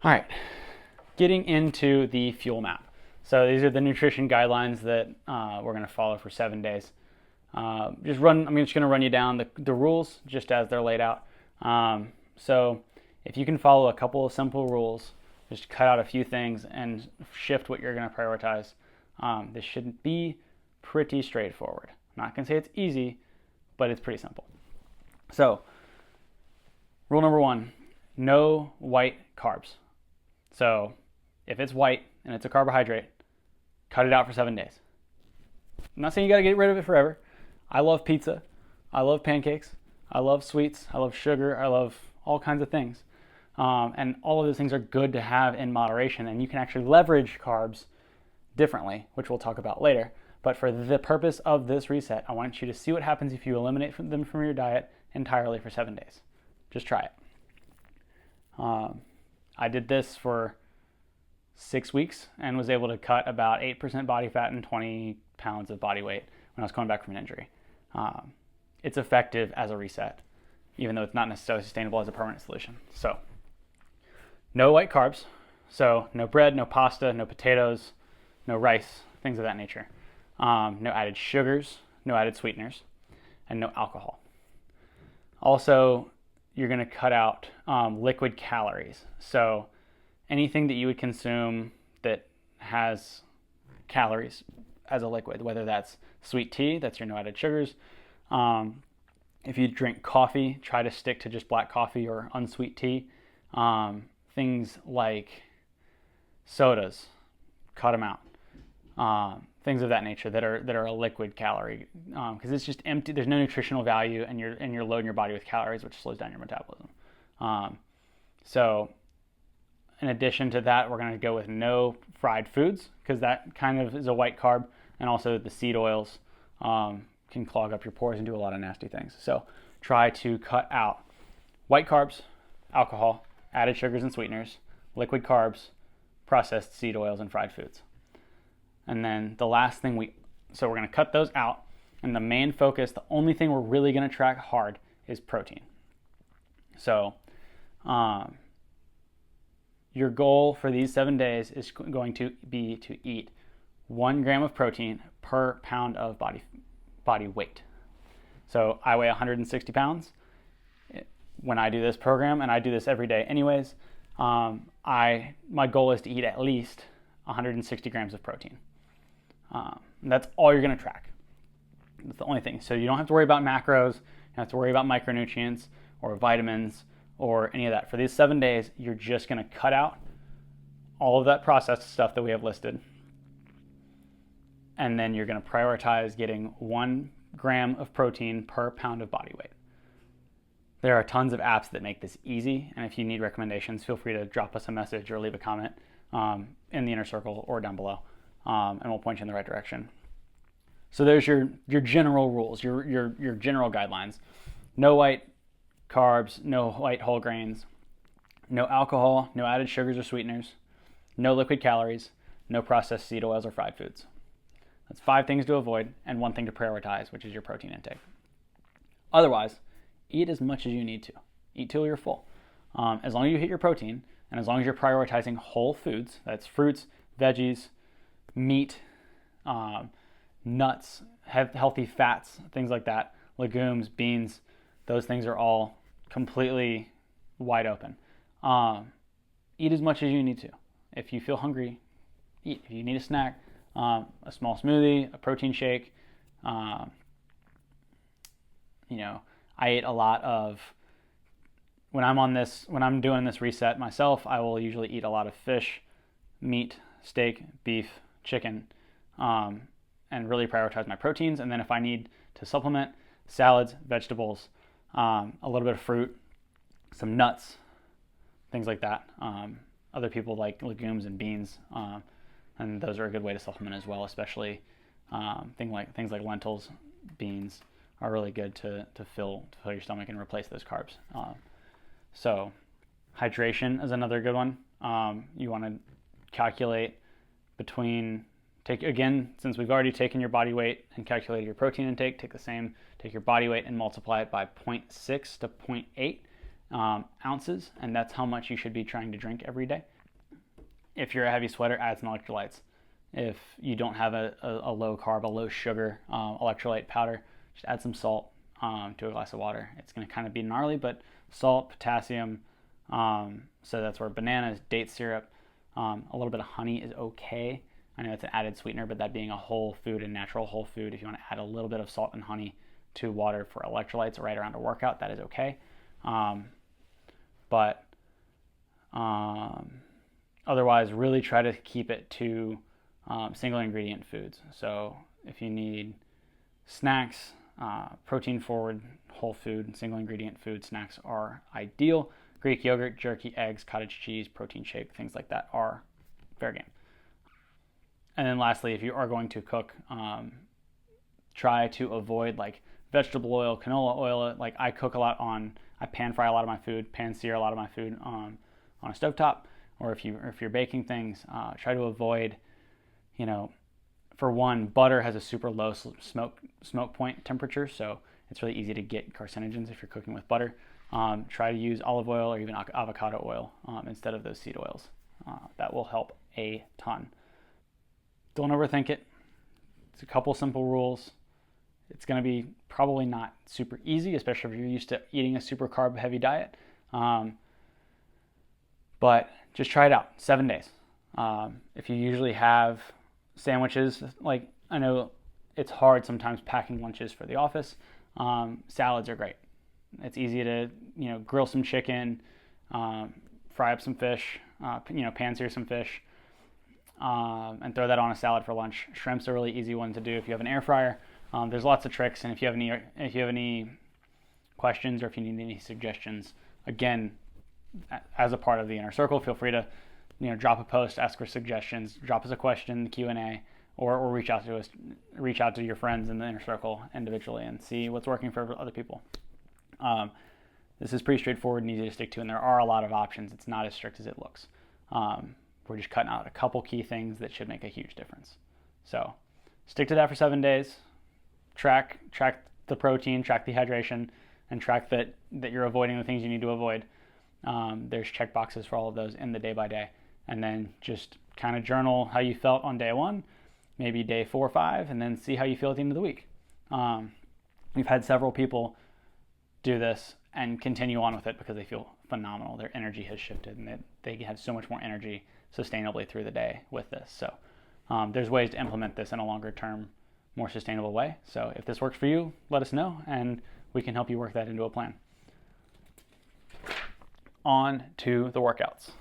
All right, getting into the fuel map. So these are the nutrition guidelines that we're going to follow for 7 days. I'm just going to run you down the rules just as they're laid out. So if you can follow a couple of simple rules, just cut out a few things and shift what you're going to prioritize, this should be pretty straightforward. I'm not going to say it's easy, but it's pretty simple. So rule number 1, no white carbs. So if it's white and it's a carbohydrate, cut it out for 7 days. I'm not saying you got to get rid of it forever. I love pizza. I love pancakes. I love sweets. I love sugar. I love all kinds of things. And all of those things are good to have in moderation. And you can actually leverage carbs differently, which we'll talk about later. But for the purpose of this reset, I want you to see what happens if you eliminate them from your diet entirely for 7 days. Just try it. I did this for 6 weeks and was able to cut about 8% body fat and 20 pounds of body weight when I was coming back from an injury. It's effective as a reset, even though it's not necessarily sustainable as a permanent solution. So, no white carbs. So, no bread, no pasta, no potatoes, no rice, things of that nature. No added sugars, no added sweeteners, and no alcohol. Also, you're going to cut out liquid calories. So anything that you would consume that has calories as a liquid, whether that's sweet tea, that's your no added sugars. If you drink coffee, try to stick to just black coffee or unsweet tea. Things like sodas, cut them out. Things of that nature that are a liquid calorie, because it's just empty. There's no nutritional value, and you're loading your body with calories, which slows down your metabolism. So, in addition to that, we're going to go with no fried foods, because that kind of is a white carb, and also the seed oils can clog up your pores and do a lot of nasty things. So, try to cut out white carbs, alcohol, added sugars and sweeteners, liquid carbs, processed seed oils, and fried foods. And then the last thing we're going to cut those out. And the main focus, the only thing we're really going to track hard is protein. So your goal for these 7 days is going to be to eat 1 gram of protein per pound of body weight. So I weigh 160 pounds. When I do this program, and I do this every day anyways, my goal is to eat at least 160 grams of protein. That's all you're going to track. That's the only thing. So you don't have to worry about macros. You don't have to worry about micronutrients or vitamins or any of that. For these 7 days, you're just going to cut out all of that processed stuff that we have listed. And then you're going to prioritize getting 1 gram of protein per pound of body weight. There are tons of apps that make this easy. And if you need recommendations, feel free to drop us a message or leave a comment in the inner circle or down below. And we'll point you in the right direction. So there's your general rules, your general guidelines. No white carbs, no white whole grains, no alcohol, no added sugars or sweeteners, no liquid calories, no processed seed oils or fried foods. That's 5 things to avoid and 1 thing to prioritize, which is your protein intake. Otherwise, eat as much as you need to. Eat till you're full. As long as you hit your protein, and as long as you're prioritizing whole foods, that's fruits, veggies, meat, nuts, healthy fats, things like that, legumes, beans, those things are all completely wide open. Eat as much as you need to. If you feel hungry, eat. If you need a snack, a small smoothie, a protein shake. I eat a lot of, when I'm doing this reset myself, I will usually eat a lot of fish, meat, steak, beef, chicken, and really prioritize my proteins. And then if I need to supplement, salads, vegetables, a little bit of fruit, some nuts, things like that. Other people like legumes and beans, and those are a good way to supplement as well, especially things like lentils, beans are really good to fill your stomach and replace those carbs. So hydration is another good one. You want to calculate since we've already taken your body weight and calculated your protein intake, take your body weight and multiply it by 0.6 to 0.8, ounces, and that's how much you should be trying to drink every day. If you're a heavy sweater, add some electrolytes. If you don't have a low carb, a low sugar electrolyte powder, just add some salt to a glass of water. It's going to kind of be gnarly, but salt, potassium, so that's where bananas, date syrup, a little bit of honey is okay. I know it's an added sweetener, but that being a whole food and natural whole food, if you want to add a little bit of salt and honey to water for electrolytes right around a workout, that is okay. But otherwise, really try to keep it to single ingredient foods. So if you need snacks, protein forward, whole food, single ingredient food snacks are ideal. Greek yogurt, jerky, eggs, cottage cheese, protein shake, things like that are fair game. And then lastly, if you are going to cook, try to avoid like vegetable oil, canola oil. Like I cook a lot I pan fry a lot of my food, pan sear a lot of my food on a stovetop. Or if you're baking things, try to avoid, for one, butter has a super low smoke point temperature, so it's really easy to get carcinogens if you're cooking with butter. Try to use olive oil or even avocado oil instead of those seed oils. That will help a ton. Don't overthink it. It's a couple simple rules. It's going to be probably not super easy, especially if you're used to eating a super carb heavy diet. But just try it out, 7 days. If you usually have sandwiches, like I know it's hard sometimes packing lunches for the office, salads are great. It's easy to, grill some chicken, fry up some fish, pan sear some fish, and throw that on a salad for lunch. Shrimp's a really easy one to do if you have an air fryer. There's lots of tricks, and if you have any questions or if you need any suggestions, again, as a part of the Inner Circle, feel free to, drop a post, ask for suggestions, drop us a question in the Q&A, or reach out to your friends in the Inner Circle individually and see what's working for other people. This is pretty straightforward and easy to stick to, and there are a lot of options. It's not as strict as it looks. We're just cutting out a couple key things that should make a huge difference. So stick to that for 7 days. Track the protein, track the hydration, and track that you're avoiding the things you need to avoid. There's check boxes for all of those in the day by day. And then just kind of journal how you felt on day 1, maybe day 4 or 5, and then see how you feel at the end of the week. We've had several people do this and continue on with it because they feel phenomenal. Their energy has shifted and they have so much more energy sustainably through the day with this. So there's ways to implement this in a longer term, more sustainable way. So if this works for you, let us know and we can help you work that into a plan. On to the workouts.